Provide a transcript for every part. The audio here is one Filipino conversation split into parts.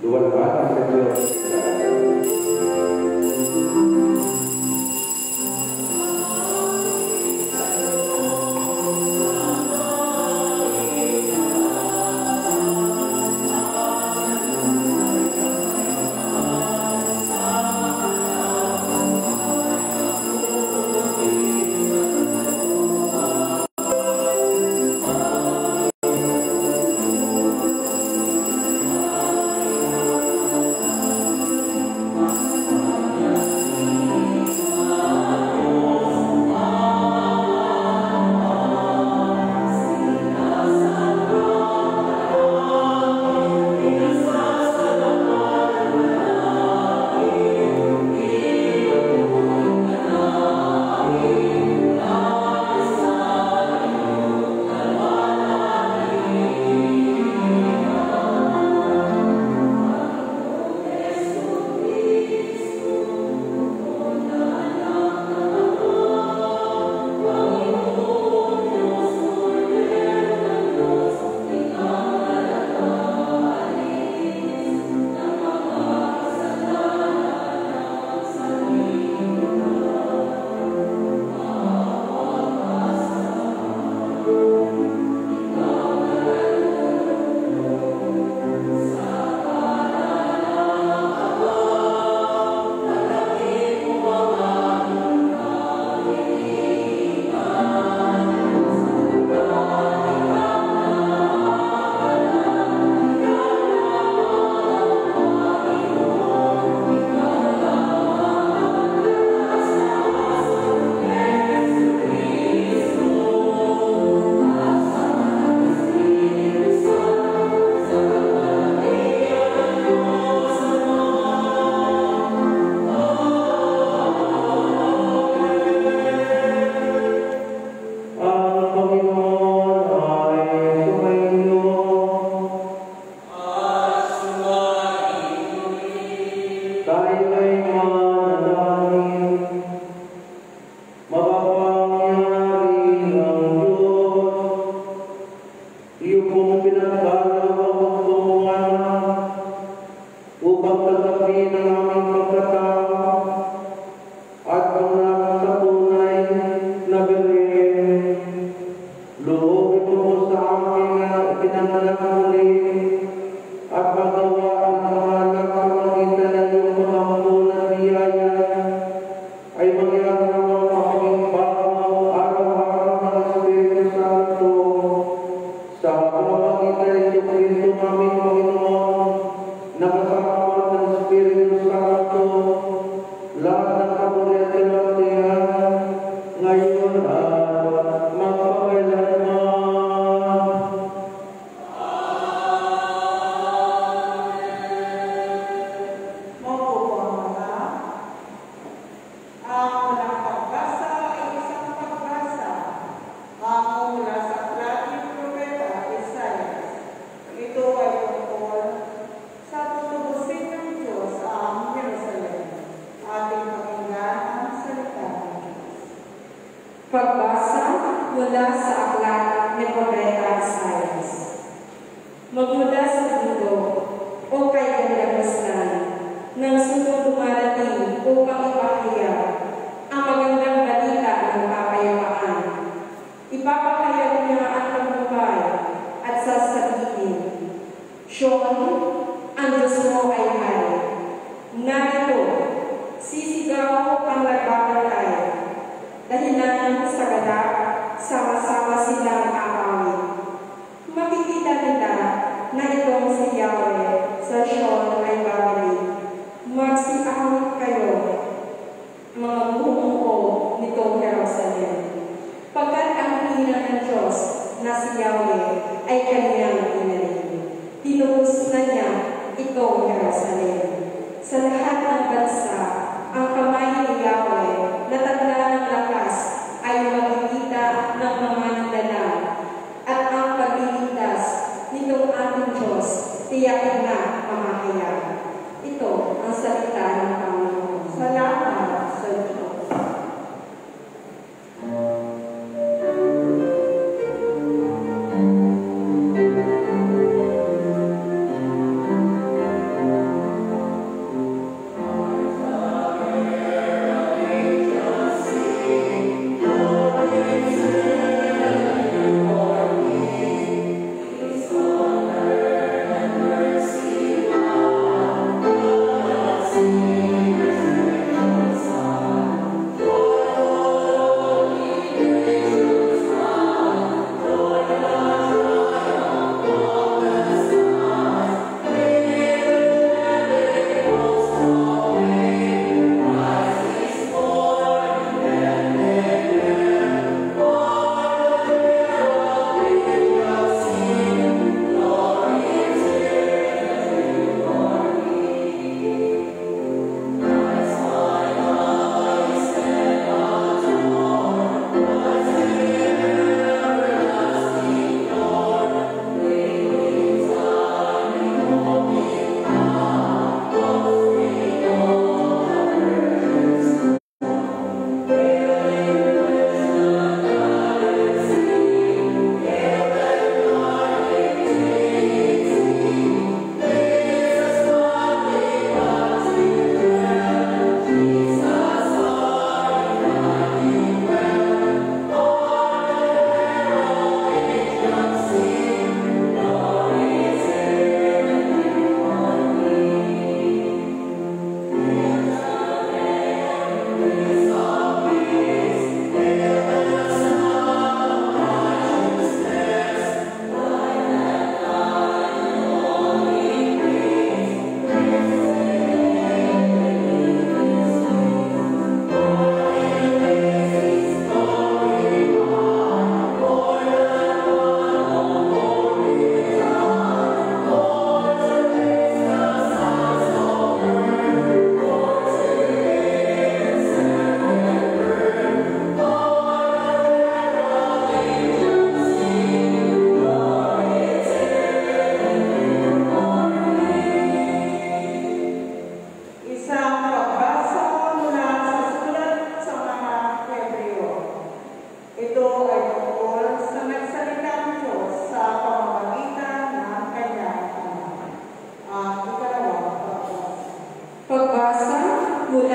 Luwalhati sa Diyos.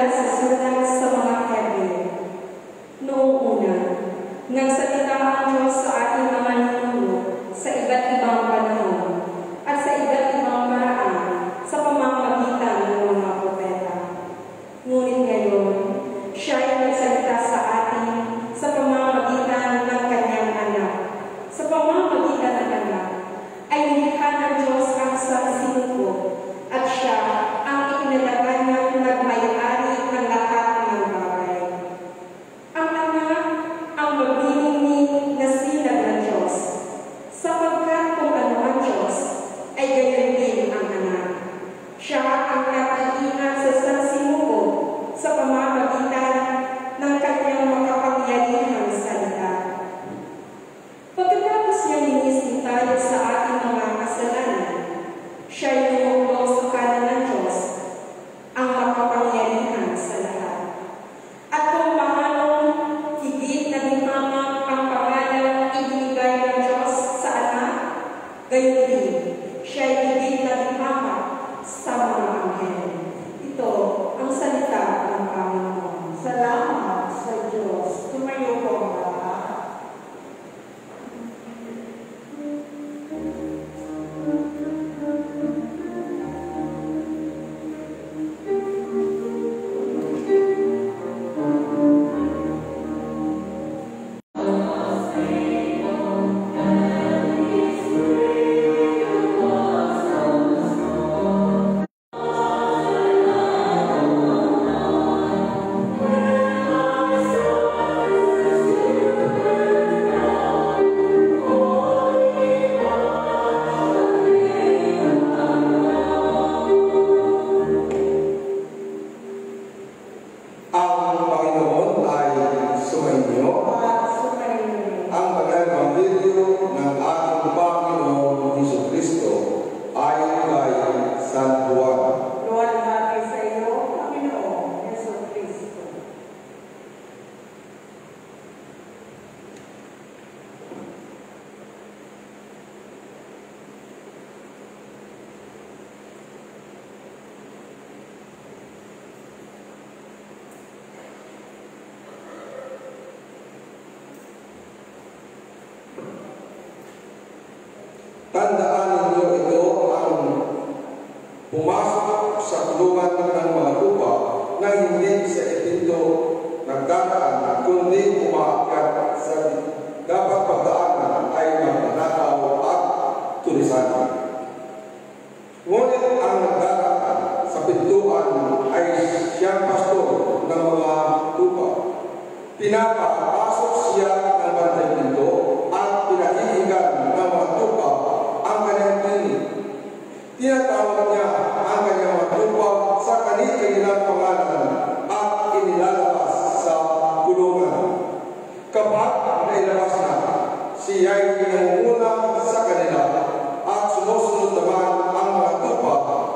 mula sa sulat sa mga Hebreo. Noong una, nagsalita ang Diyos sa ating mga ninuno sa iba't ibang panahon at sa iba't ibang paraan sa pamamagitan ng mga propeta. Ngunit ngayon, siya ay nagsalita sa atin sa pamamagitan ng kanyang anak. Sa pamamagitan ng anak, ay nilikha ng Diyos ang sangsinuko at siya ang ikinalagan ng nagmay-ari ng lahat ng bagay. Ang anak ang magbiningning na sinag ng Diyos, sapagkat kung ano ang Diyos, ay gayon din ang anak. Siya ang nag-iingat sa sangsinuko sa pamamagitan ng kanyang makapangyarihang salita. Pagkatapos niya linis tayo sa ating mga kasalanan, siya'y lumulog sa kanan ng Diyos, ang makapangyarihan sa lahat. At kung paanong higit na lumamang ang pangalang ibinigay ng Diyos sa anak, gayon din, siya'y higit na lumamang sa mga anghel. Ito ang salita ng Panginoon. Salamat sa Diyos. Tumayo po ang lahat. Tandaan ninyo ito ang pumasok sa kulungan ng mga lupa na hindi sa ipinto nagdadaan, kundi umaakyat sa dapat pagdaanan ay magnanakaw at tulisan. Ngunit ang nagdadaan sa pintuan ay siyang pastor ng mga lupa. Pinapapasok siya ng bantay pinto at pinahihigan ng mga lupa ang kanyang tinig. Tinatawag niya ang kanyang mga lupa sa kanilang pangalan at inilalabas sa kulungan. Kapag nailabas na, siya'y pinangunguna sa kanila at sumusunod naman ang mga lupa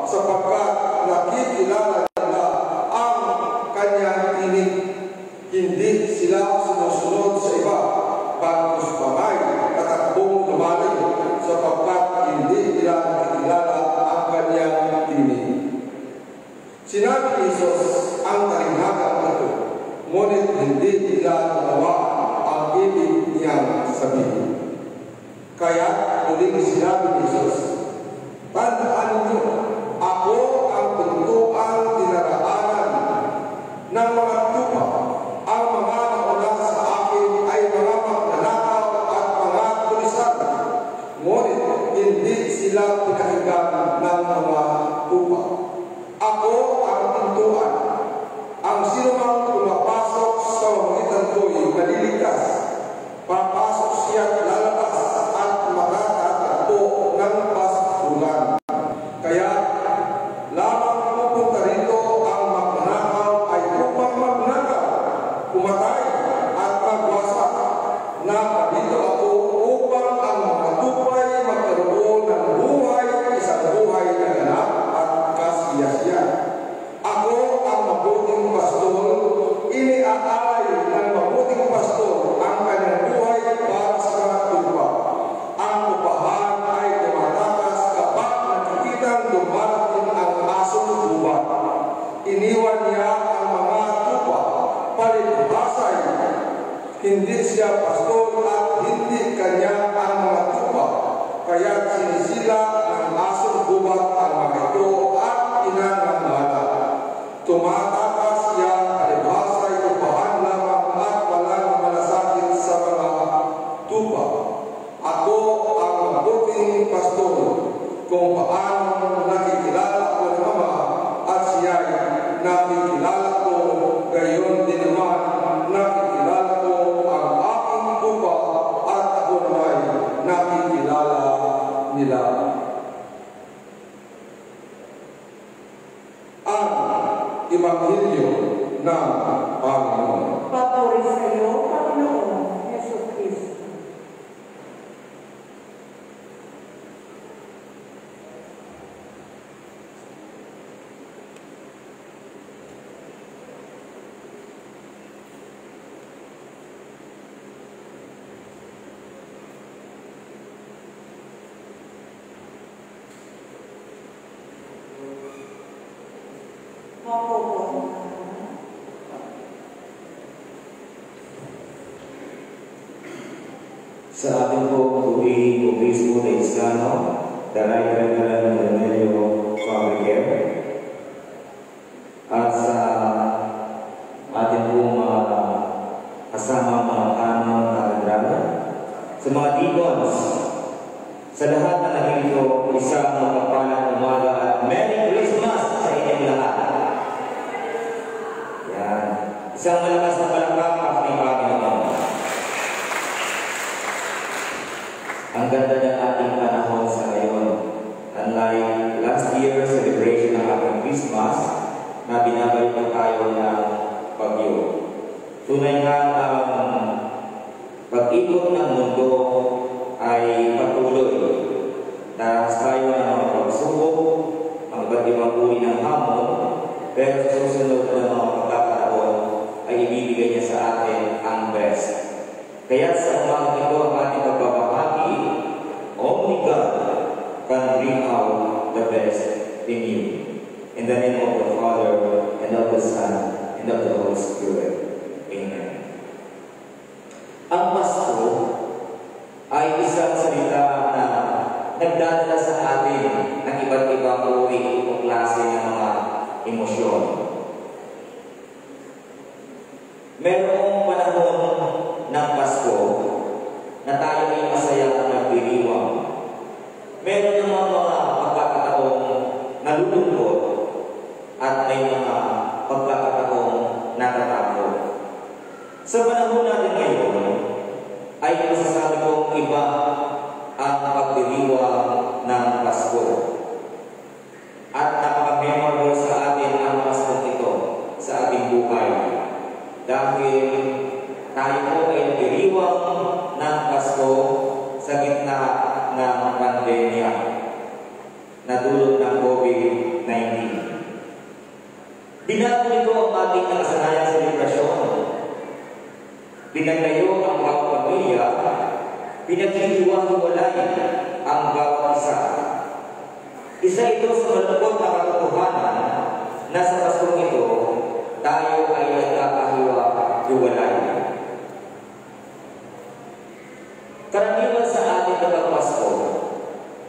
sapagkat nakikilala nila ang kanyang tinig. Hindi sila sumusunod sa iba, bagkus pangay katakbong lumalayo sapagkat hindi nila nakikilala ang kanyang tinig. Sinabi ni Jesus ang talinghagang ito, ngunit hindi nila nagawa ang ibig niyang sabihin. Kaya muling sinabi ni Jesus, tandaan ninyo, ako ang pintuang dinaraanan ng mga lupa. Ang mga nauna sa akin ay mga magnanakaw at mga tulisan, ngunit hindi sila pinahigan ng mga lupa. Ako ang pintuan. Ang sinumang pumapasok sa pamamagitan ko'y maliligtas. Papasok siya at lalabas at makakatagpo ng paskulan. Kaya lamang pupunta rito ang magnanakaw ay upang magnakaw, pumatay at magwasak. Naparito ako upang ang mga tupay magkaroon ng buhay, isang buhay na ganap at kasiyasiyan. Ako ang mabuting pastor, iniaalay ng mabuting pastor ang kanyang buhay para sa mga tupa. Ang upahan ay tumatakas kapag nakikitang dumarating ang asong gubat. Iniwan niya ang mga Hindi siya pastor at hindi kanya ang mga tupa, kaya sinisila ng asong gubat ang mga ito at inanangala. Tumatakas siya kalibhasa ilupahan lamang at walang malasakit sa mga tupa. Ako ang mabuting pastor, kung paano nakikilala ko ng Ama at siya'y nakikilala ko, gayon din naman nakikilala ko ang aking tupa at ako naman nakikilala nila. Ang Ebanghelyo ng Panginoon. Papuri sa iyo, Panginoon Yesu Kristo. Sa ating pong pag-ibig Obispo de Islano, Daray Veneran Remelio Fabriquer, at sa ating pong mga kasama mga kanong katedral, sa mga deacons, sa lahat na naging isang makapalang umaga at Merry Christmas sa inyong lahat. Yan. Isang malakas na palakpak ni Panginoon. Ang ganda ng ating panahon sa ngayon. Unlike last year's celebration ng ating Christmas, na binabalikan tayo ng bagyo. Tunay nga ang pag-ikot ng mundo ay patuloy. Dahil tayo ng mga pagsubok, ang iba't ibang uri ng hamon, pero sa susunod na mga pagkakataon ay ibibigay niya sa atin ang best. Kaya sa umagang ito ang ating pagbabahagi, only God can bring out the best in you. In the name of the Father, and of the Son, and of the Holy Spirit. Amen. Ang Pasko ay isang salita na nagdadala sa atin ng iba't ibang uri o klase ng mga emosyon. Merong panahon ng Pasko na tayo ay masayang nagdiriwang. Meron namang mga pagkakataong nalulungkot at may mga pagkakataong natatakot. Sa panahon natin ngayon, ay masasabi kong iba ang pagdiriwang ng Pasko. At napaka-memorable sa atin ang Pasko ito sa ating buhay. Dahil tayo po ay nagdiriwang ng Pasko sa gitna ng pandemya na dulot ng COVID-19. Binago nito ang ating nakasanayang selebrasyon. Pinaglayo ang bawat pamilya, pinaghihiwa-hiwalay ang bawat isa. Isa ito sa malungkot na katotohanan na sa Paskong ito, tayo ay nagkakahiwa-hiwalay. Karaniwan sa ating kapag Pasko,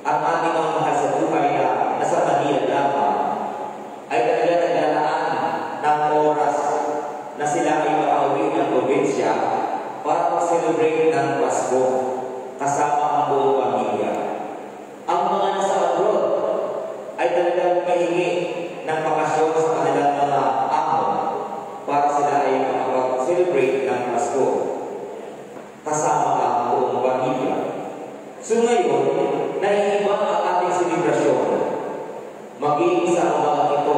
ang ating mga mahal sa buhay na nasa Manila lamang ay talaga naglalaan ng oras na sila ay makauwi ng probinsya para mag-celebrate ng Pasko kasama ang buong pamilya. Ang mga nasa abroad ay talagang mahingi ng bakasyon sa kanilang mga amo para sila ay makapag-celebrate ng Pasko kasama ang buong pamilya. So ngayon, naiiba ang ating selebrasyon. Maging sa umagang ito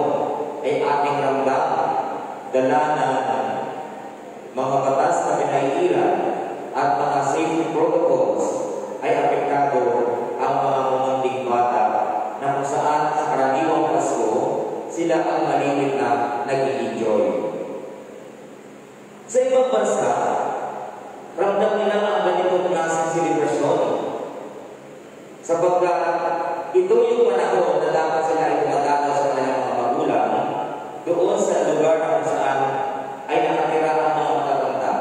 ay ating ramdam, dala ng mga batas na pinaiilan at mga safety protocols ay apektado ang mga mumunting bata na kung saan sa karaniwang Pasko sila ang malimit na nag-i-enjoy. Sa ibang bansa, ramdam nila ang ganitong klaseng selebrasyon sapagkat ito yung panahon na dapat sila ay tumatagaw sa kanilang mga magulang doon sa lugar na kung saan ay nakatira ang mga matatanda.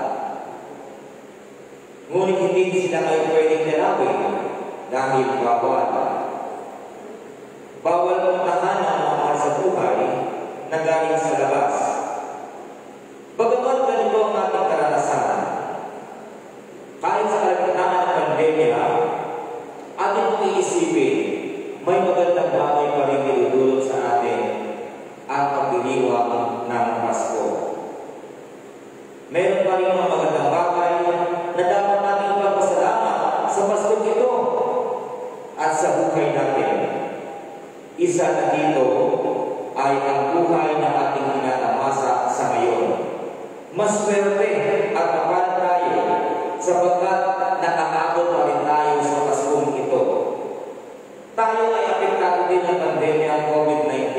hindi sila kayo pwedeng dalawin dahil bawal. Bawal puntahan ang mga mahal sa buhay na galing sa labas. Bagamat ganito ang ating karanasan, kahit sa kalagitnaan ng pandemya, ating kong iisipin, may magandang bagay pa rin niludulot sa atin ang pagdiriwang ng Pasko. Meron pa rin mga magandang bagay na dapat natin ipagpasalamat sa Pasko ito at sa buhay natin. Isa na dito ay ang buhay na ating tinatamasa sa ngayon. Mas swerte at kapal tayo sapagkat nakakabot pa rin tayo sa Paskong ito. Tayo ay apektado din ng pandemya COVID-19.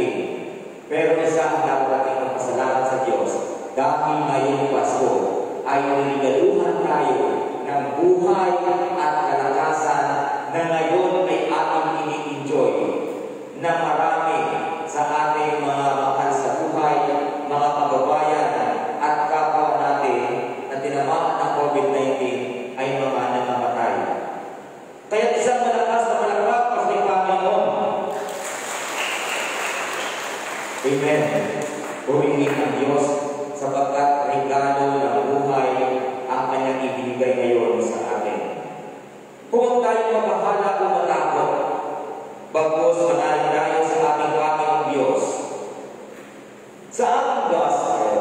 Pero isa ang dapat nating magpasalamat sa Diyos dahil ngayong Pasko ay niligaluhan tayo ng buhay at kalakasan na ngayon ay ating ini-enjoy na marami sa ating mga mahal sa buhay, mga kababayan at kapwa natin na tinamaan ng COVID-19 ay mga nangamatay. Kaya isang malakas na malakpak sa Panginoon. Amen. Purihin ang Diyos sapagkat regalo ng buhay ang kanyang ibinigay ngayon sa atin. Huwag tayo mabahala o matakot, bagos manalig tayo sa ating Panginoong Diyos. Sa ating gospel,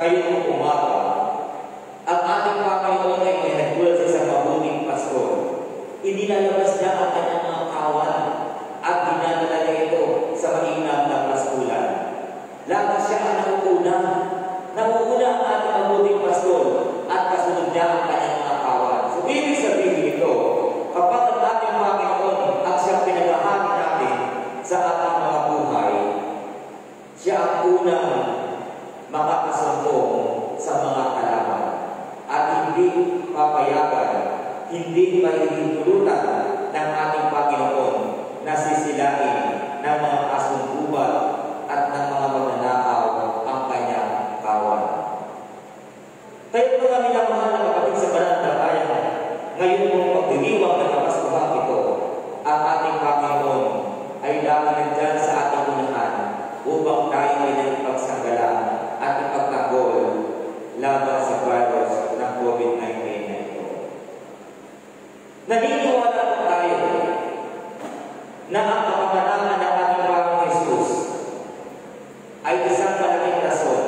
ngayong umaga, ang ating Panginoon ay pinagdulot sa isang mabuting Pasko. Inilalabas niya ang kanyang mga kawan at dinadala niya ito sa mainam na paskulan. Lagi siya ang nauuna ang ating mabuting Pasko at kasunod niya ang kanyang mga kawan. So, ibig sabihin ito, kapag ang ating Panginoon at siyang pinagahagi natin sa ating mga buhay, siya ang unang makakasumpong sa mga kalaban at hindi papayagan, hindi mahihintulutan ng ating Panginoon na sisilain ng mga kasunggubat at ng mga magnanakaw ang kanyang kawan. Kaya mga minamahal na kapatid sa banal na bayan, ngayon mong pagdiriwang ng Kapaskuhan ito, ang ating Panginoon ay lagi nandyan sa ating unahan upang tayo ay nagpagsangala at ipagtanggol laban sa virus ng COVID-19 na ito. Naniniwala po tayo na ang kapanganakan ng ating Panginoong Jesus ay isang malaking rason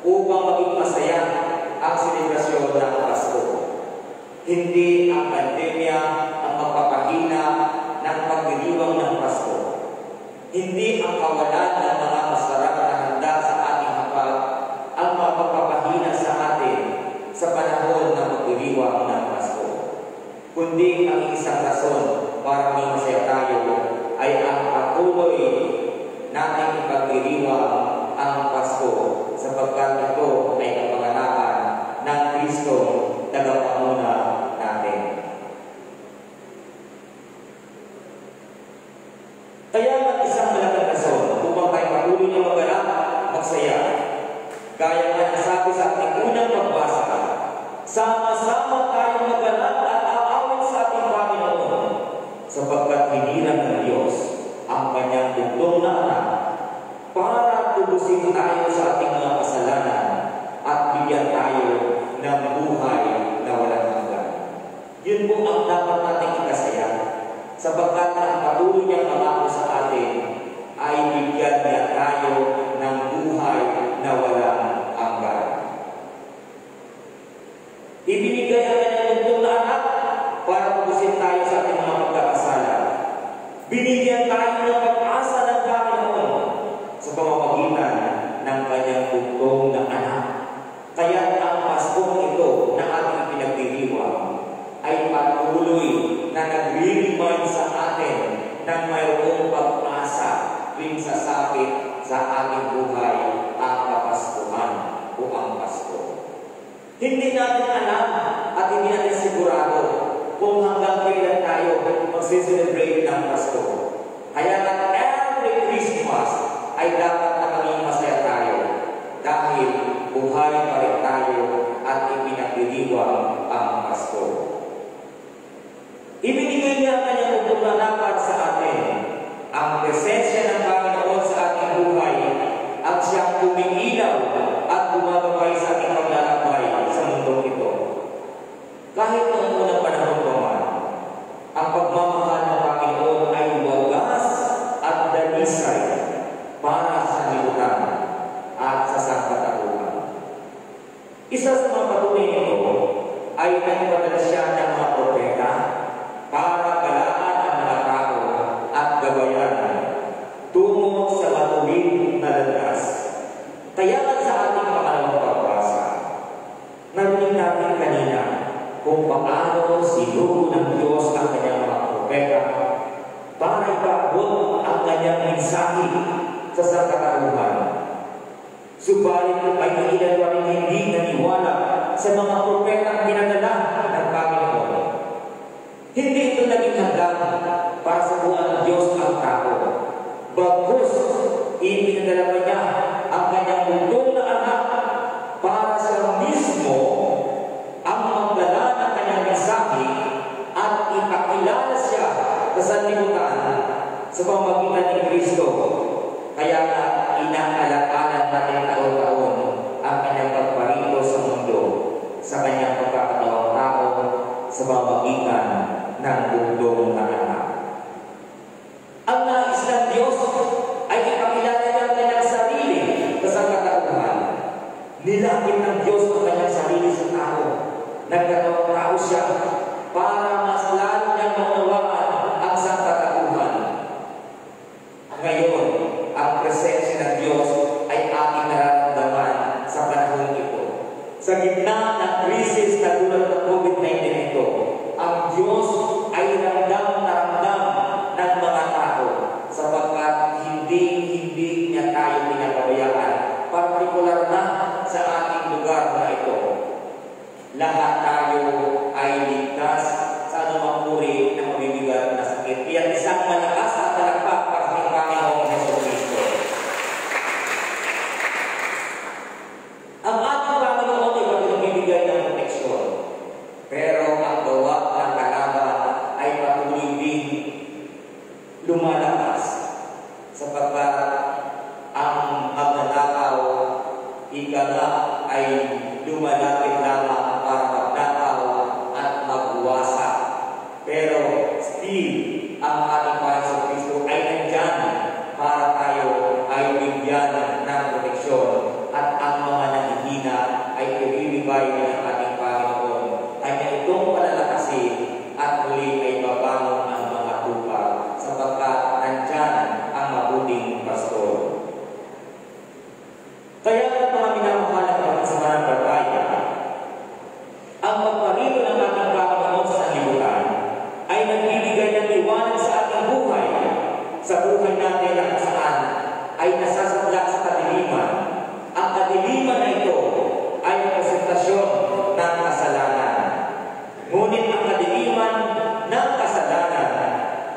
upang maging masaya ang selebrasyon ng Pasko. Hindi ang pandemya ang magpapahina ng pagdiriwang ng Pasko. Hindi ang kawalan ng mga masarap na handa sa ating hapag ang magpapahina sa atin sa panahon ng pagdiriwang ng Pasko. Kundi ang isang rason para maging masaya tayo ay ang patuloy nating ipagdiriwang ang Pasko sapagkat ito ay kapanganakan ng Kristo tagapanguna natin. Kaya ang isang malaking rason upang tayo patuloy na magalak, magsaya. Gaya nga nasabi sa ating unang pagbasa, sama-sama tayong magalak at aawit sa ating Panginoon sapagkat hinilang ng Diyos ang kanyang bugtong na anak para tubusin tayo sa ating mga kasalanan at bigyan tayo ng buhay na walang hanggan. Yun po ang dapat nating ikasaya sapagkat ang patuloy niyang pangako sa atin ay bigyan niya tayo ng buhay na walang hanggan. Ibinigay ang kanyang bugtong na anak para tubusin tayo sa ating mga pagkakasala. Binigyan tayo ng pag-asa ng Panginoon sa pamamagitan ng kanyang bugtong na anak. Kaya ang Paskong ito na ating pinagdiriwang ay patuloy na nagre-remind sa atin ng mayroong pag-asa rin sa sakit sa ating buhay ang Kapaskuhan o ang Pasko. Hindi natin alam at hindi natin sigurado kung hanggang kailan tayo mag-celebrate ng Pasko. Kaya na every Christmas ay dapat na maging masaya tayo dahil buhay pa rin tayo at ipinagdiriwang ang Pasko. mensahe sa sangkatauhan. Subalit ay may ilan pa rin hindi naniwala sa mga propetang pinadala ng Panginoon. Hindi ito naging hanggang para sa buwan ng Diyos ang tao. Bagkus, ipinadala pa niya ang kanyang bundong na anak para sa mismo ang magdala ng kanyang mensahe at ipakilala siya sa sanlibutan sa pamamagitan ni Kristo. Kaya nga inaalala natin taon-taon ang kanyang pagparito sa mundo sa kanyang pagkakatawang tao sa pamamagitan ng bundong na anak. Ang nais ng Diyos ay ipakilala niya ang kanyang sarili sa sangkatauhan. Nilapit ng Diyos ang kanyang sarili sa tao. Nagkatawang tao siya para mas lalo niyang maunawaan ang sangkatauhan. Ngayon, ang presensya ng Diyos ay ating nararamdaman sa panahon ito. Sa gitna ng krisis na tulad ng COVID-19 ito, ang Diyos ay ramdam na ramdam ng mga tao sapagkat hindi niya tayo pinapabayaan. Partikular na sa ating lugar na ito. Lahat tayo ay ligtas sa anumang uri ng mabibigat na sakit. Iyan isang malakas at talakpak para sa Panginoong Jesucristo. Ang ating Panginoon ay magbibigay ng proteksyon. Pero ang gawa ng kalaban ay patuloy din lumalakas sapagkat ang magnanakaw ika nga ay lumalapit lamang para magnakaw at magwasak. Pero still, ang ating Panginoon Kristo ay nandyan para tayo ay bigyan ng proteksyon at ang mga nanghihina ay ibibigay ng ating Panginoon. Kanya itong palalakasin at muli ay babangon ang mga tupa sapagkat nandyan ang mabuting pastor. Kaya ang mga minamahal ng sa mananampalataya, ang pagparito ng ating Panginoon sa sanlibutan ay nagbibigay ng liwanag sa ating buhay, sa buhay natin na saan ay nasasadlak sa kadiliman. Ang kadiliman na ito ay representasyon ng kasalanan. Ngunit ang kadiliman ng kasalanan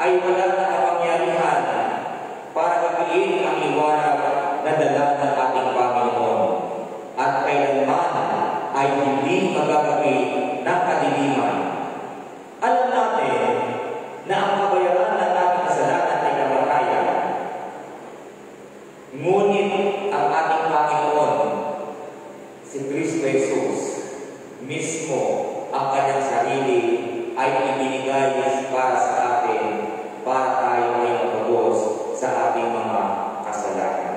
ay walang nakapangyarihan para gapiin ang liwanag na dala ng ating Panginoon. At kailanman ay hindi magagapi ng kadiliman. Alam natin na ang kabayaran ng ating kasalanan ay kamatayan. Ngunit ang ating Panginoon, si Kristo Jesus, mismo ang kanyang sarili ay ibinigay para sa atin, para tayo ay magpagos sa ating mga kasalanan.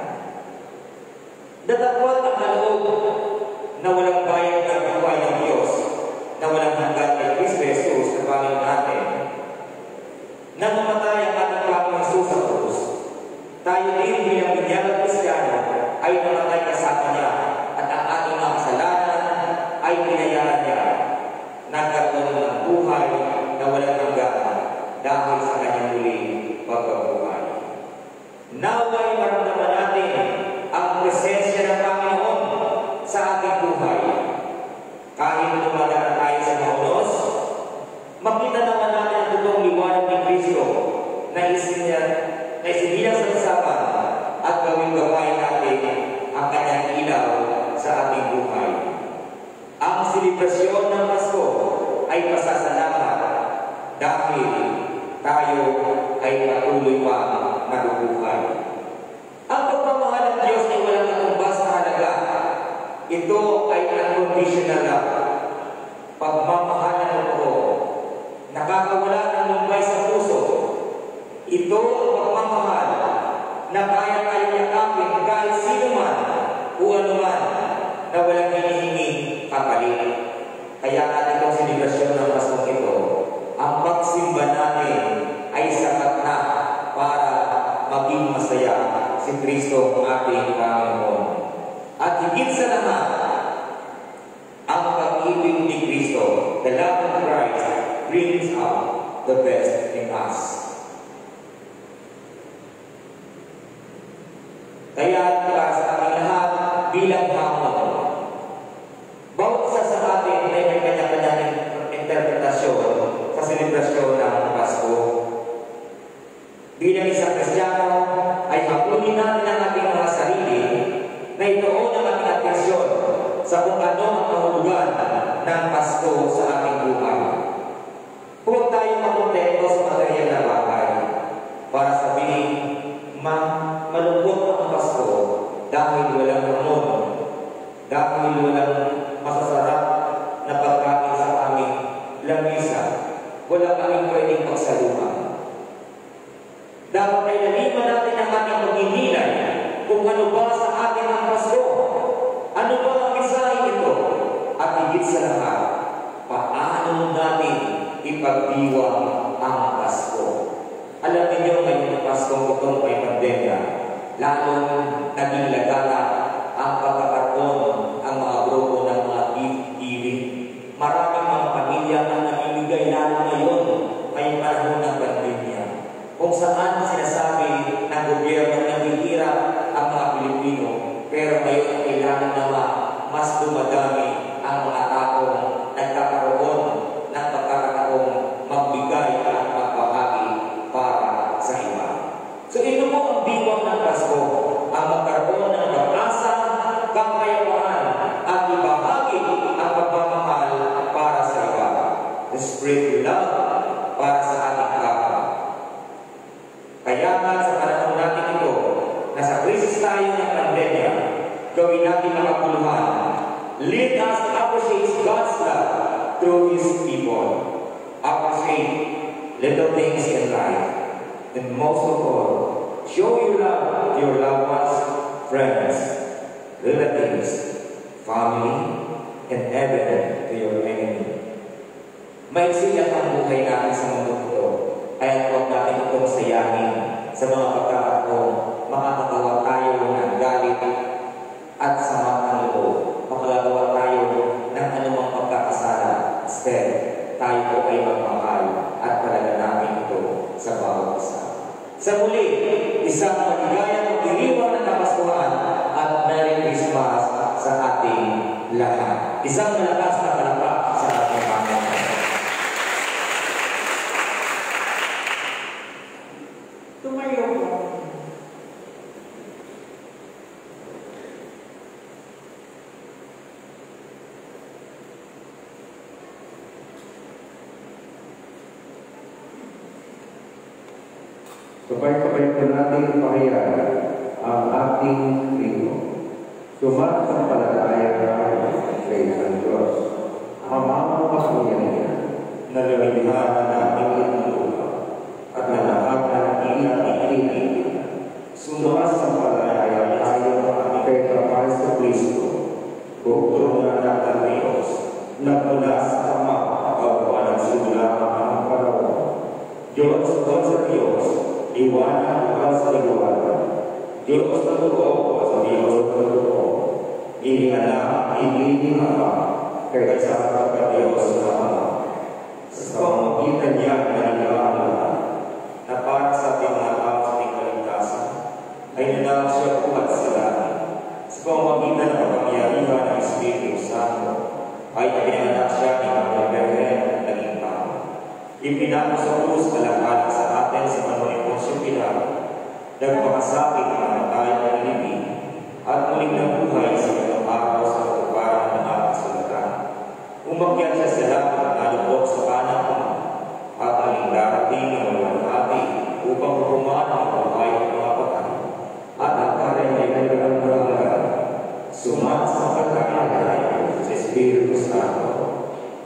Datapwat ang kaloob na walang bayad ng buhay ng Diyos, na walang hanggan kay Kristo Jesus na Panginoon natin. Nang mamatay ang ating Panginoon Jesus sa krus, tayo din bilang binyagang Kristiyano ay namatay kasama niya at ang ating mga kasalanan ay pinayaan niya. Nagkaroon ng buhay na walang hanggan dahil sa kanyang muling pagkabuhay. Naway maramdaman natin ang presensya ng Panginoon sa ating buhay. Kahit dumadaan tayo sa maunos, makita naman natin ang totoong liwanag ni Kristo na isinilang sa usapan at gawing gawain natin ang kanyang ilaw sa ating buhay. Ang selebrasyon ng Pasko ay pasasalamat dahil tayo ay patuloy pa nabubuhay. Ang pagmamahal ng Diyos ay walang katumbas na halaga. Ito ay unconditional love. Pagmamahal ng totoo, nakakawala ng lumbay sa puso. Ito ang pagmamahal na kaya tayong yakapin kahit sino man o anuman na walang hinihingi kapalit. Kaya natin itong selebrasyon ng Paskong ito, ang pagsimba natin ay sapat na para maging masaya si Kristo ang ating Panginoon. At higit sa lahat, ang pag-ibig ni Kristo, the love of Christ, brings out the best in us. Kaya para sa ating lahat bilang hamon, bawat isa sa atin ay may kanya-kanyang interpretasyon sa selebrasyon ng Pasko. Bilang isang Kristiyano, ay hapunin natin ang ating mga sarili na ituon ang ating atensyon sa kung ano ang kahulugan ng Pasko sa ating buhay. Huwag tayo makontento sa material na bagay para sabihin, malungkot ang Pasko dahil walang hamon, dahil walang masasarap na pagkain sa aming lamisa, wala kaming pwedeng pagsaluhan. Dapat ay naliman natin ang ating pagninilay kung ano ba sa atin ang Pasko, ano ba ang mensahe ito, at higit sa lahat, paano natin ipagdiwang ang Pasko. Alam niyo ngayong Pasko itong may pandemya, lalong naging lagala ang pagkakaroon ang mga grupo ng mga gift-giving. Maraming mga pamilya ang namimigay lalo ngayon may panahon ng pandemya, kung saan sinasabi ng gobyerno na hihirap ang mga Pilipino, pero ngayon ang kailangan naman mas dumadami ang mga taong nagkakaroon ng pagkakataong magbigay at magbahagi para sa iba. So ito po ang diwang ng Pasko, ang magkaroon ng pag-asa, kapayapaan at ibahagi ang pagmamahal para sa iba. The spread love para sa ating kapwa. Kaya nga sa panahon natin ito, nasa krisis tayo ng pandemya, gawin natin makapuluhan. Let us appreciate God's love through His people. Appreciate little things in life. And most of all, show your love to your loved ones, friends, relatives, family, and even to your enemy. Maiksi ang buhay natin sa mundo ito, kaya huwag natin itong sayahin sa mga pagkakataong makakatawa tayo ng galit at sama ng loob. Makagagawa tayo ng anumang pagkakasala. Instead, tayo po ay magmahal at palaganamin ito sa bawat isa. Sa muli, isang maligayang pagdiriwang ng Kapaskuhan at Merry Christmas sa ating lahat. Isang malakas na palakpak sa ating Panginoon. Tumayo po. Sabay-sabay po natin pahiyan ang ating Kristo. Sumasampalataya tayo sa isang Diyos, Amang makapangyarihan, na lumikha ng ating lupa at na lahat ng itinitinig. Sumasampalataya tayo kay Kristo Kristo, bukod na ng Diyos, na mula sa Ama pagpapalang simula ang panahon. Diyos sa Diyos, liwanag at sa liwanag. Diyos na totoo sa Diyos na totoo. Inianak, iniinapa, kaysa sa Diyos na Ama. Sa pamamagitan niya na nagkakaroon na para sa ating mga tao sa ating kaligtasan, ay nanang siya buhat sa langit. Sa pamamagitan ng kapangyarihan ng Espiritu Santo, ay pinanganak siya ni Maria Virgen na naging tao. Ipinako sa krus alang-alang sa atin sa panahon ni Poncio Pilato, nagpakasakit ng namatay ng libing, at muling nabuhay sa itong araw sa katuparan ng ating salita. Umakyat siya sa langit at nalubog sa kanang Ama, at muling darating ng walang-hati upang hukuman ang buhay ng mga patay. At ang kanyang ay nagkaroon sumasampalataya sa Espiritu Santo,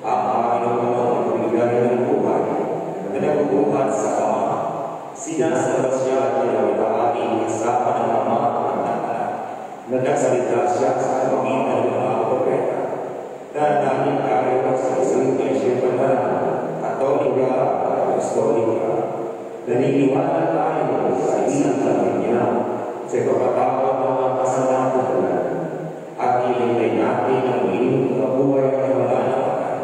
ang Panginoon ang bigay ng buhay na nagubuhat sa Ama. Sinasabot siya at nilawitahain kasama ng Ama at ng Anak. Nagsalita siya sa pamagitan ng mga propeta na nanging kayo sa isang Iglesia Pananaw, Katolika at Apostolika. Naniniwala tayo sa isang Panginoon sa pagkatapos ng mga kasalanan at ilingay natin ang muling buhay ng mga namatay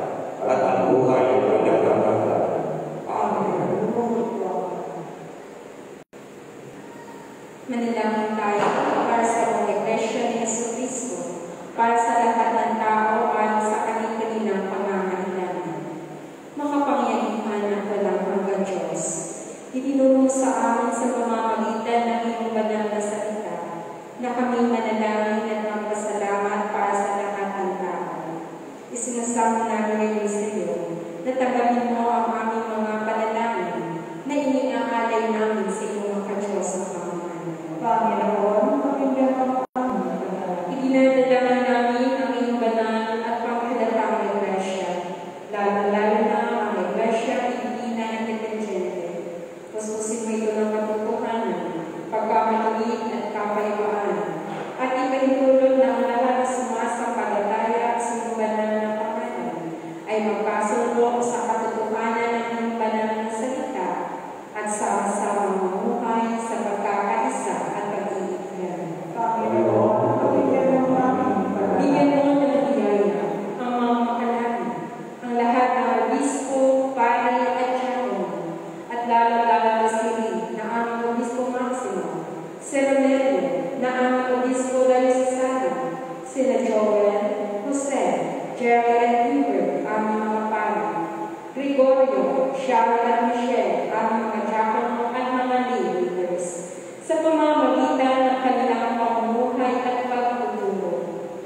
at ang buhay ng nagkakaroon. Amen. Manalangin tayo para para sa buong Iglesia ni Jesucristo, para sa lahat ng tao at sa kanilang pangangailangan. Makapangyarihan at walang hanggang Diyos, itinuro sa amin sa pamamagitan ng iyong banal na salita na kami manalangin at magpasalamat para sa lahat ng tao. Isinasamo namin ngayon sa iyo na tanggapin mo ang aming mga panalangin na iniaalay namin sa iyong Diyos na pamamagitan. Panginoon, pakinggan mo kami. Idinadalaman namin ang iyong banal at panghalatang Iglesia, lalo-lalo na ang Iglesia hindi na independente. Pususin mo ito ng katotohanan, pagkamaluwid at kapayapaan, at ipahintulot na ang lahat na sumasampalataya sa iyong banal na pangalan ay magkasundo sa katotohanan ng iyong banal na salita at sama-sama mamuhay sa pagkakaisa at pag-iibigan. Panginoon, pakinggan mo kami. Bigyan mo ng biyaya ang mga makalangin, ang lahat ng obispo, pari at diakon, at lalo-lalo na sili na aming obispo Maximo, si Romero na aming obispo Dayosisano, sina Joel, Jose, Jerry at Hubert, aming mga pari, Gregorio, Sharon at Michelle, aming mga diakon at mga lay leaders, sa pamamagitan ng kanilang pamumuhay at pagtuturo,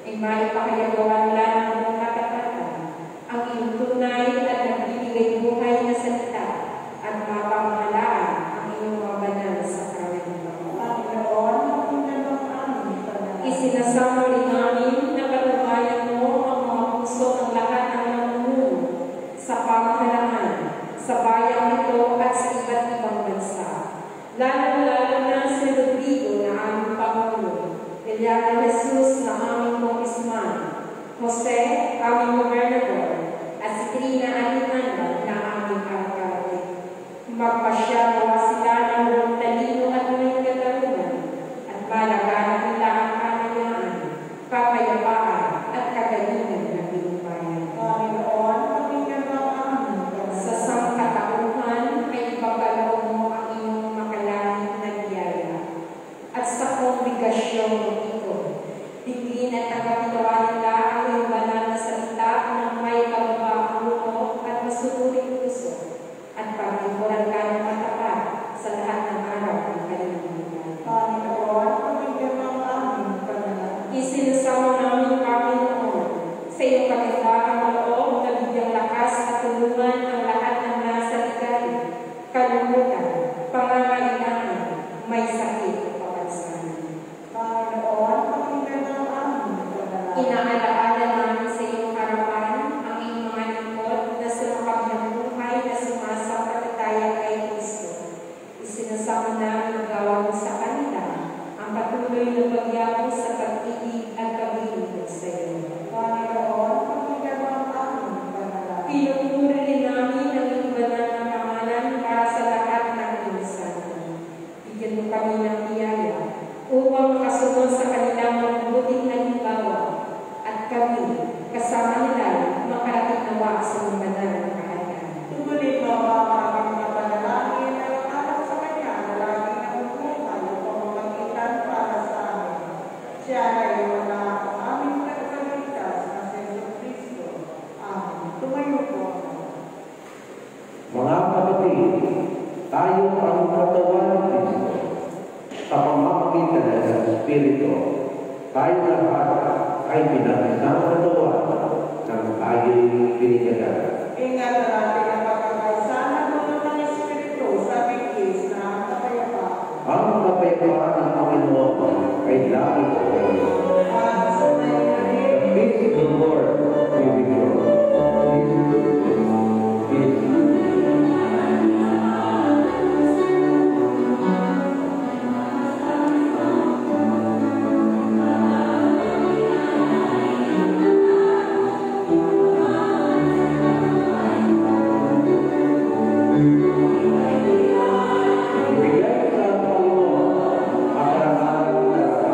ay maipakayagawa nila ng buong katapatan ang iyong tunay at nagbibigay buhay na salita at mapamahalaan ang iyong mga banal sa sakramentu. Panginoon, pakinggan mo kami. Isinasamo rin namin na patnubayan mo ang mga puso ng lahat ng namumuno sa pamahalaan, sa bayang ito at sa iba't ibang bansa. Lalo-lalo na si Rodrigo na aming Pangulo, Eliana Jesus na aming Congressman, Jose, aming Gobernador, at si Trina Alinanda na aming alcalde. Magpasya nawa sila ng buong talino at may katarungan, at malaganap nila ang kalayaan, kapayapaan at kagalingan ng iyong bayan. Panginoon, pakinggan mo kami. Sa sangkatauhan ay ipagkaloob mo ang iyong makalangit na biyaya. At sa kongregasyong ito, bigyan at tagapitawanan nila ang iyong banal na salita ng may kababang ulo at masunuring puso, at paglingkuran ka ng matapat sa lahat ng araw ng kanilang buhay. Panginoon, pakinggan mo kami. Isinasamo namin, Panginoon, sa iyong kagandahan ng loob na bigyang lakas at tulungan ang lahat ng nasa ligay, kalungkutan, pangangailangan, may sakit o kapansanan. Panginoon, pakinggan mo kami. Inaalaala namin sa iyong harapan ang iyong mga lingkod na sa makabilang buhay na sumasampalataya kay Kristo. Isinasama namin ang gawa mo sa kanila, ang patuloy na pagyabong sa pag-ibig at paglilingkod sa iyo. Panginoon, pakinggan mo kami. Pinupuri rin namin ang iyong banal na pangalan para sa lahat ng iyong santo. Bigyan mo kami ng biyaya upang makasunod sa kanilang mabuting halimbawa at kami, kasama nila, makarating nawa sa iyong banal na kaharian. Tumulit mo ang aming mga panalangin na anak sa Kanya na laging nabubuhay upang mamagitan para sa amin. Siya ay iyong anak ang aming tagapagligtas na si Jesucristo. Amen. Tumayo po ako. Mga kapatid, tayo ang katawan ng Kristo. Sa pamamagitan ng Espiritu, tayo lahat ay pinag-isang katawan ng tayo'y binigyan. Ingatan natin ang pagkakaisa na dulot ng Espiritu sa bigis na kapayapaan. Ang kapayapaan ng Panginoon ay lagi sa inyo. At sa The peace of the Lord be with you. Peace. Ibigay sa Panginoon ang karangalan na sa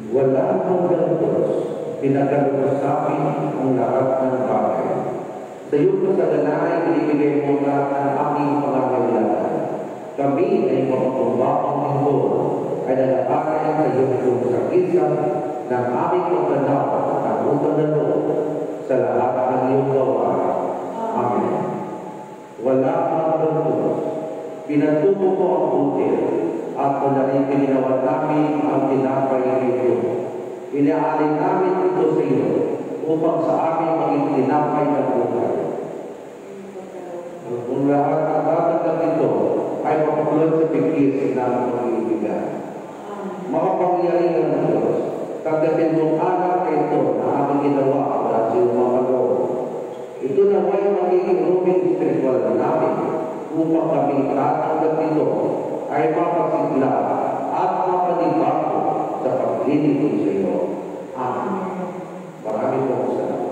Wala hanggang Diyos, pinagkaloob sa akin ang lahat ng bagay. Sa iyong kasalanan, binibigay mo lahat ng aking pangangailangan. Kami ay mga kumbakang linggo ay nalakakay sa iyong sakisan ng aming pagkanaw at utang na loob sa lahat ng iyong gawa. Amen. Wala hanggang Diyos, pinatubo ko ang butil at panalipin ginawa namin ang tinapay ito. Inaalay namin ito sa iyo upang sa amin maging tinapay na buhay. Kung lahat ng tatagap ito ay mapapulot sa bigkis ng pag-iibigan. Makapangyarihan ng Diyos, tanggapin mong anak ito na aming ginawa at sa iyong mga loob. Ito na may magiging rubing spiritual na namin upang kami tatanggap ito ay mapasigla at mapanibago sa paglilingkod sa iyo. Amen. Maraming salamat.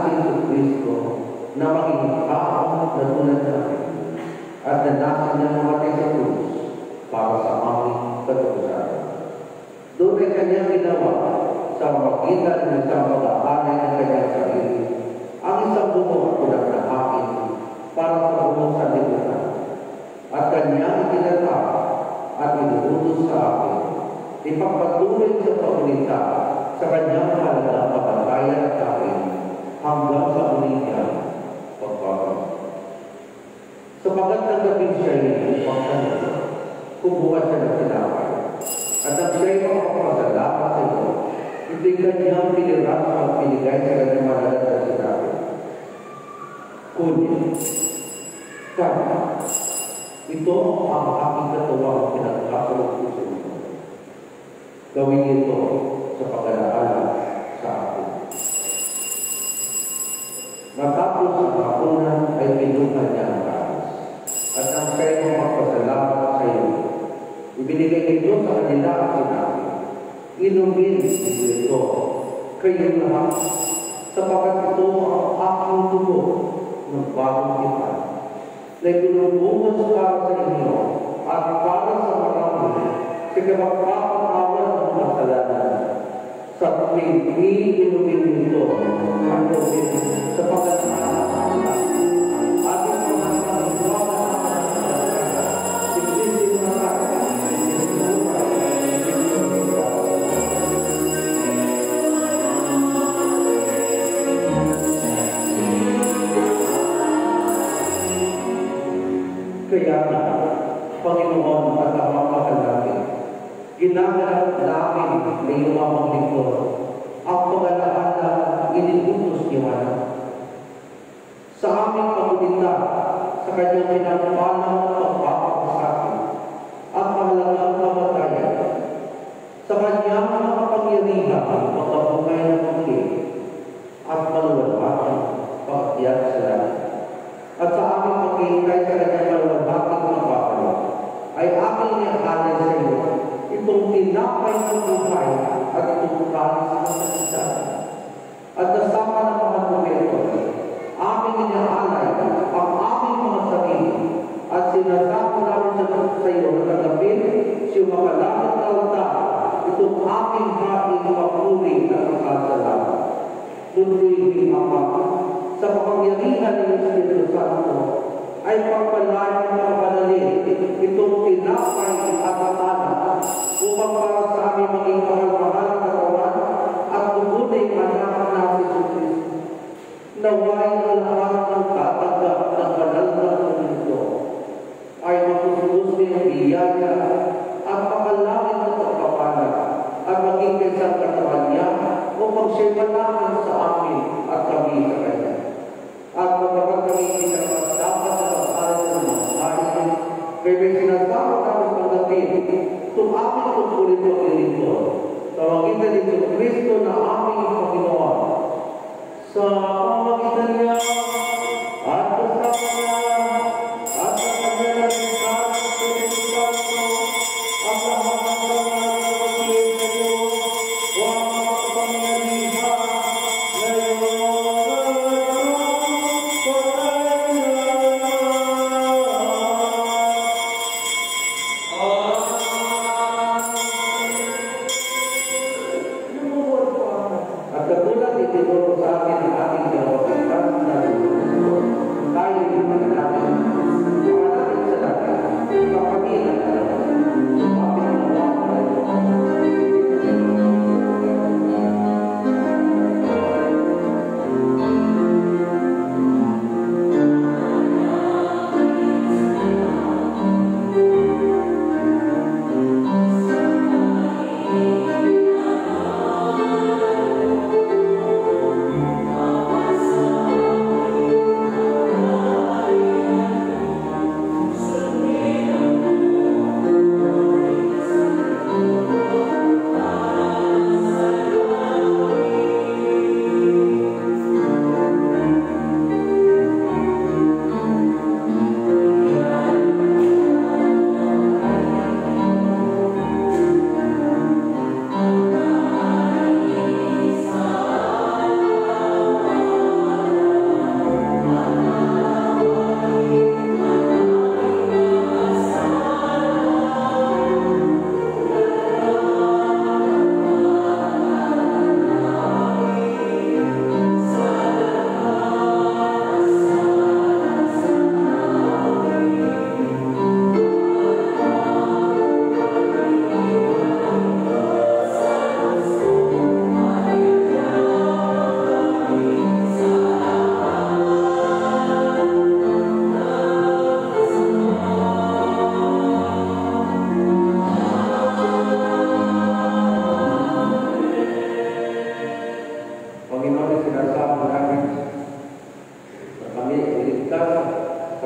si Kristo na maging tao na tulad natin at nanasin niya namatay sa krus para sa aming katutusan. Doon ay kanyang ginawa sa magitan ng isang pag-aanay ng kanyang sarili ang isang bumo tulad na akin para sa buong sanlibutan. At kanyang itinatag at inuutos sa akin, ipagpatuloy sa pagulita sa kanyang mahalagang kapatayan at akin hanggang sa muling niya pagbabago. Sapagat nagdating siya upang kanila, kubuhat siya ng tinapay. At ang siya'y makapasalamat sa iyo, hindi kanyang piniras ang pinigay sa kanyang mahalagang na sinabi. Kunin, kaya, ito ang aking katuwang pinagkakulog ko sa inyo. Gawin ito sa pag-alaala sa akin. Matapos ang hapunan ay pinuhan niya ang kaas. At ang siya'y magpasalamat sa iyo. Ibinigay ninyo sa kanila ang sinabi. Inumin ninyo ito kayo lahat sapagat ito ang aking dugo ng bagong tipan na ibinubungos para sa inyo at para sa marami sa kapagpapakawan ng kasalanan. Sa tuwing iinumin nito ang tubig sapagat kaya na, Panginoon at Amang Makalangit, ginagawa namin na iyong amang lingkod ang pag-alaala iniutos niyo sa aming pagulita sa kanyang pinapalang pagpapakasakit at mahalagang kamatayan sa kanyang makapangyarihan magkabungay na pagkili at maluwalhati pagkatiyak sa langit. At sa aming pagkihintay sa kanyang maluwalhating pagpapalo ay aming niyakalay sa iyo itong tinapay ng buhay at itong kalis ng kanisahan. At kasama ng mga gobierno, aming niyakalay ang aming mga sarili at sinasama namin sa iyo na kagabin siyong makalangit na altar itong aming hating mapuri at makasalamat. Nunuloy Ama, sa kapangyarihan ng Espiritu Santo ay pagpalain ng kapanalin itong tinapay at anak upang para sa aming maging mahal-mahal na katawan at tubuning anak na si Kristo. Naway ang lahat ng tatanggap ng banal na Kristo ay magsusunod ng biyaya at pakalangit ng pagpapala at maging kaisang katawan niya upang siya'y malaman sa amin at kami sa kanya. At kapag kami isang dapat sa pag-aaral ng mga kain, kaya may sinasama namin pagdating, tumamit kong ulit ang ilito, tawagitan nito Kristo na aming Panginoon. Sa pamagitan niya, at kasama niya, at sa kanya na sinasama sa Espiritu Santo, at lahat ng mga pagkakilig sa Diyos, o ang mga kapangyarihan, ngayon,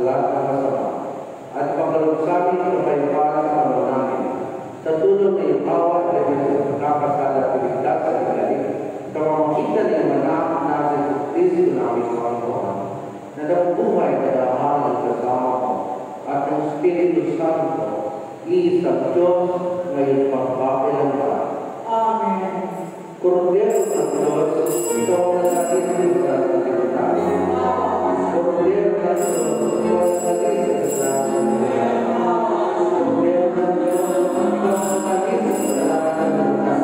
lahat ng masama at pagkalog sa amin ang kapayapaan sa kamay namin. Sa tulong na iyong awa at iyong pagkakasala at piligtas at igaling, sa pamamagitan ng manak na sa Kristo namin sa Panginoon, na nabubuhay na lahat ng kasama ko at ng Espiritu Santo, iisang Diyos ngayon magpapalang. Amen. Kordero ng Diyos, ikaw na natin sa pagkakas. Kordero ng Diyos, ikaw na natin sa pagkakas. Kordero ng Diyos, ikaw na natin sa pagkakas.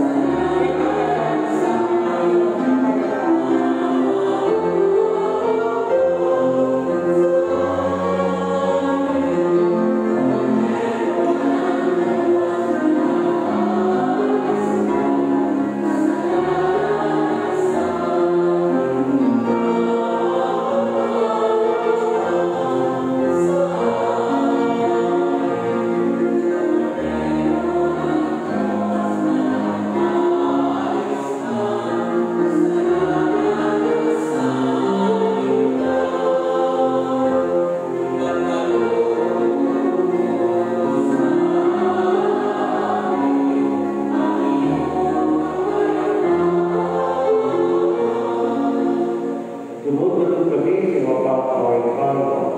Tumutulong kami sa mapapaway Panginoon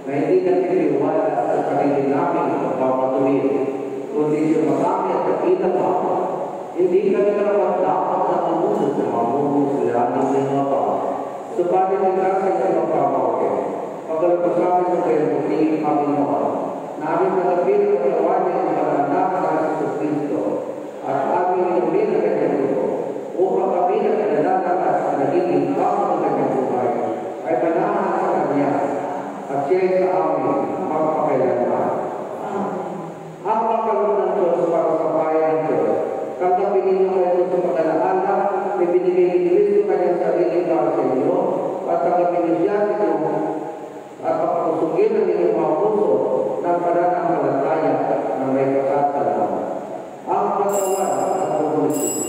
na hindi nagtitiwala sa sarili namin magpapatuloy, kundi siya marami at nakita pa. Hindi kami dapat na mamunod sa mamumusulaan sa mga pa. Subalit ang nasa iyong mapapaway, pagkalagpasamin sa kayong puting Panginoon, namin nagapit ang katawan ng mga anak na sa Kristo at aming inumin ang kanyang grupo upang kami na pinalalakas na nagiging kasama ng kanyang buhay ay panahan sa kanya at siya'y sa amin magpakailanman. Ang pagkaroon ng Diyos para sa bayan ng Diyos, tanggapin ninyo kayo sa pag-alaala, may binigay ni Kristo kanyang sarili para sa inyo at tanggapin niyo siya ito at papakusugin ang inyong mga puso ng pananampalataya na may kasasalaman. Ang katawan at pagkulitin.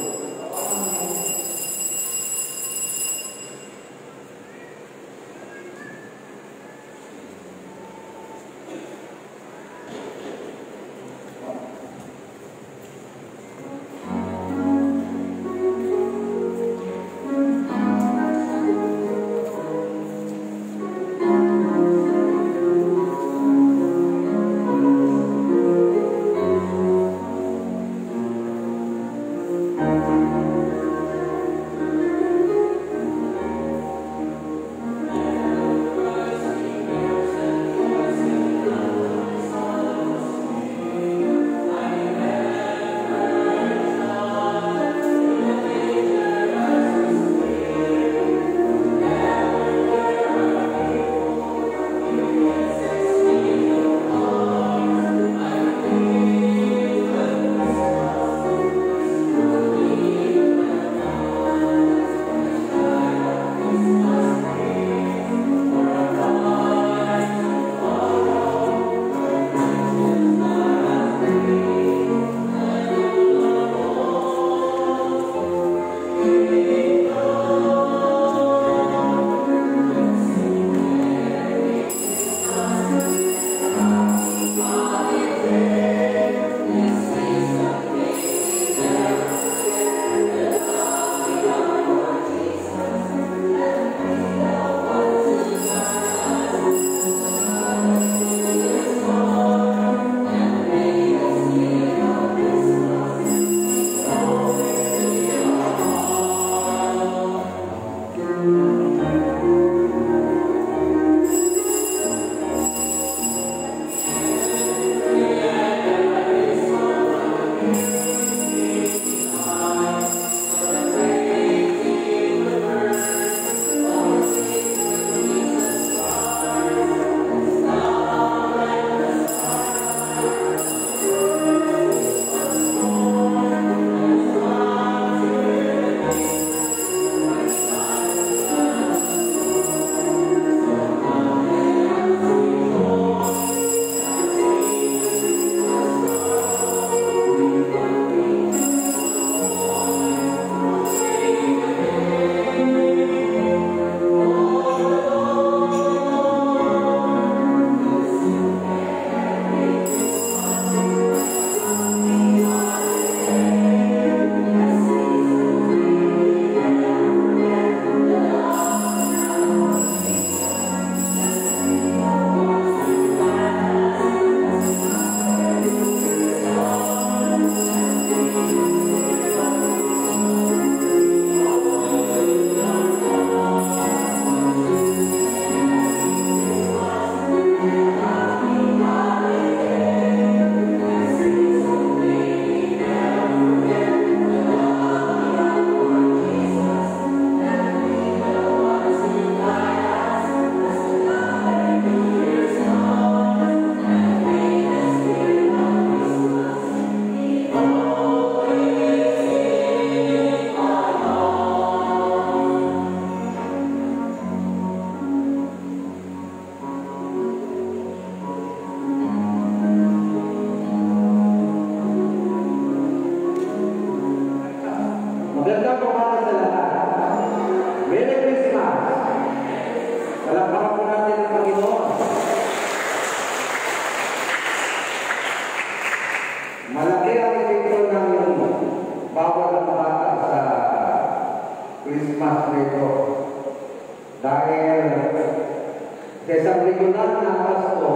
Sa isang regular na Pasko,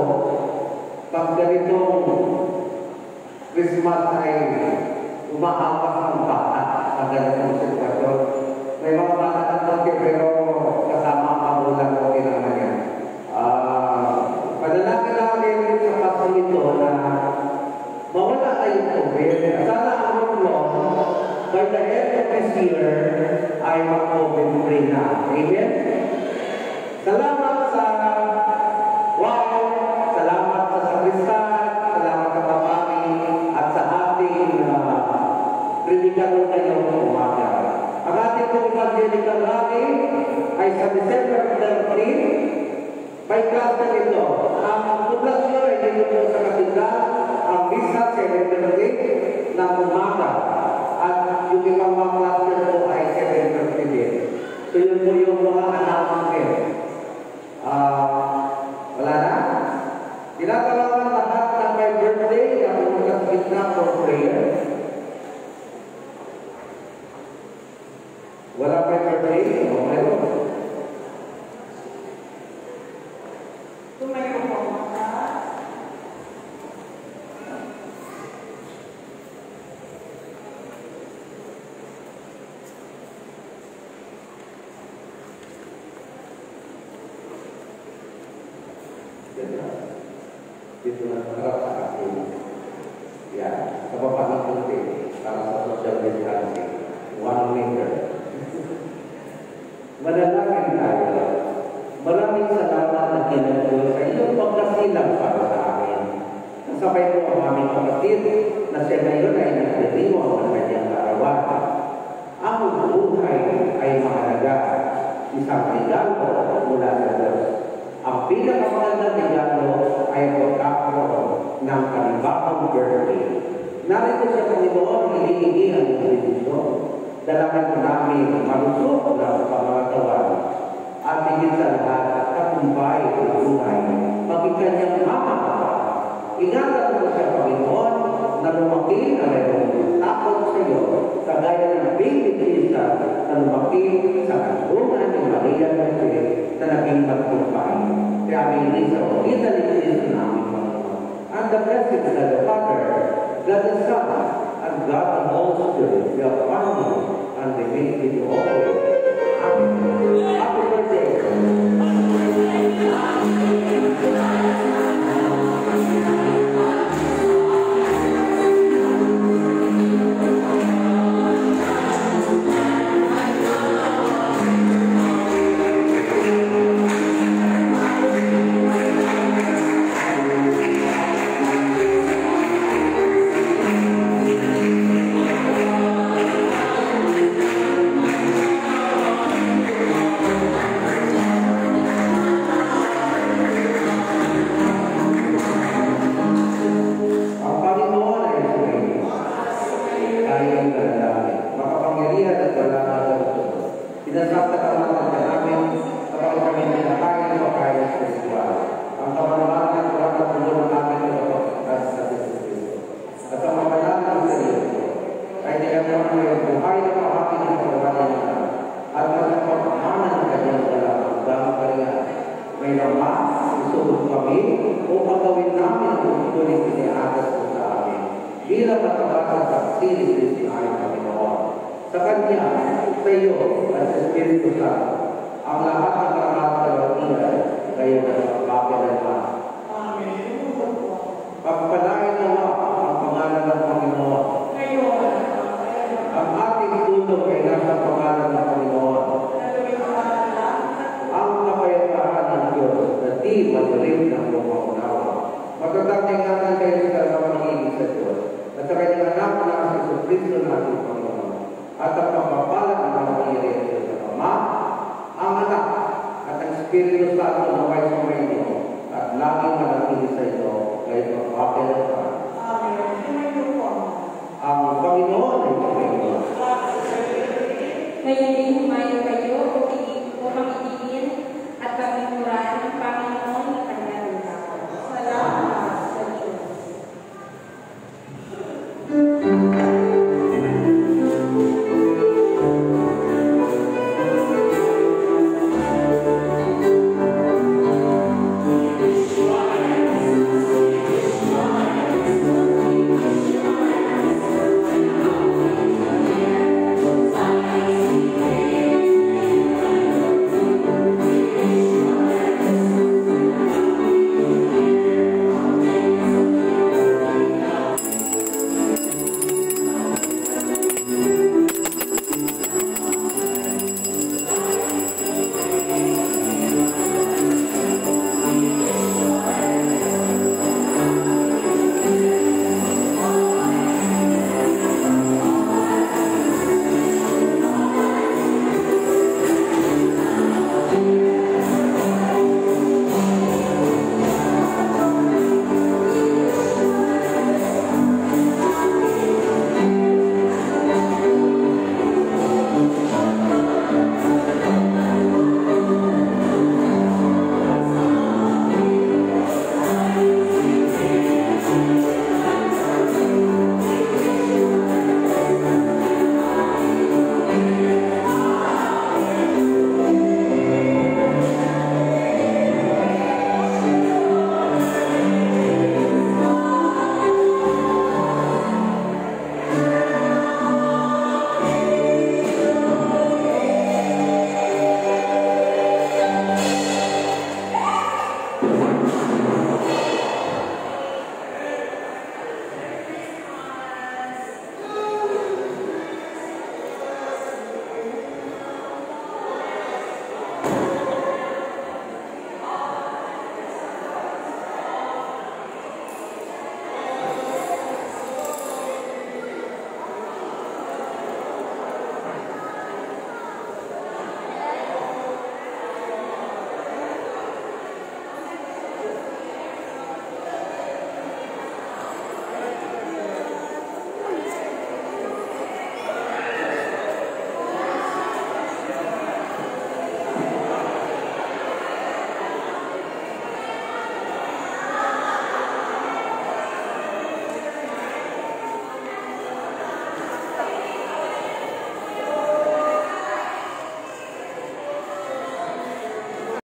pag ganitong Christmas ay umaapak ang bata sa ganitong sitwasyon. May mga bata na konti pero kasama ang magulang ko naman yan. Panalangin namin sa Pasko ito na mawala tayo COVID. Sana ang mundo by the end of this year ay mag-COVID-free na. Amen? Salamat sa wow, salamat sa sakristan, salamat sa papami, at sa ating predikador ngayong umaga. Ang ating pong evangelical rally ay sa December 13. May klase nito. Ang poblasyon ay dito sa katindahan, ang misa 7:30 ng umaga. At yung ibang mga klase nito ay 7:30 din. So yun po yung mga anak namin. Wala na? Tinatawagan lahat ng may birthday na pumunta sa gitna for prayer. Wala may birthday? O meron? Tumayo po mga. Dito na harap sa akin. Yan. Sa baba ng kunti. Para sa social distancing. 1 meter. Manalangin tayo. Maraming salamat na ginagawa sa iyong pagkasilang para sa amin. Kasabay ko ang aming kapatid na siya ngayon ay nagdiriwang ng kanyang karawan. Ang buhay ay mahalaga. Isang regalo mula sa Diyos. Ang pinakamagandang regalo ay pagkakaroon ng kanibakang birthday. Narito sa Panginoon, hinihingi ang benedisyon. Dalangin po namin malusog ng pamatawan at higit sa lahat tagumpay ng buhay. Maging kanyang mama. Ingatan mo siya, Panginoon, na lumaki na mayroong takot sa iyo, kagaya ng baby Jesus na lumaki sa kanungan ni Maria Magdalena na naging magtumpay. Kaya aming isa o italitis na aming Panginoon. And the blessed God the Father, God the Son, and God the Holy Spirit, be upon you and remain with you always. Amen. Happy birthday. Ngayon din humayo kayo upang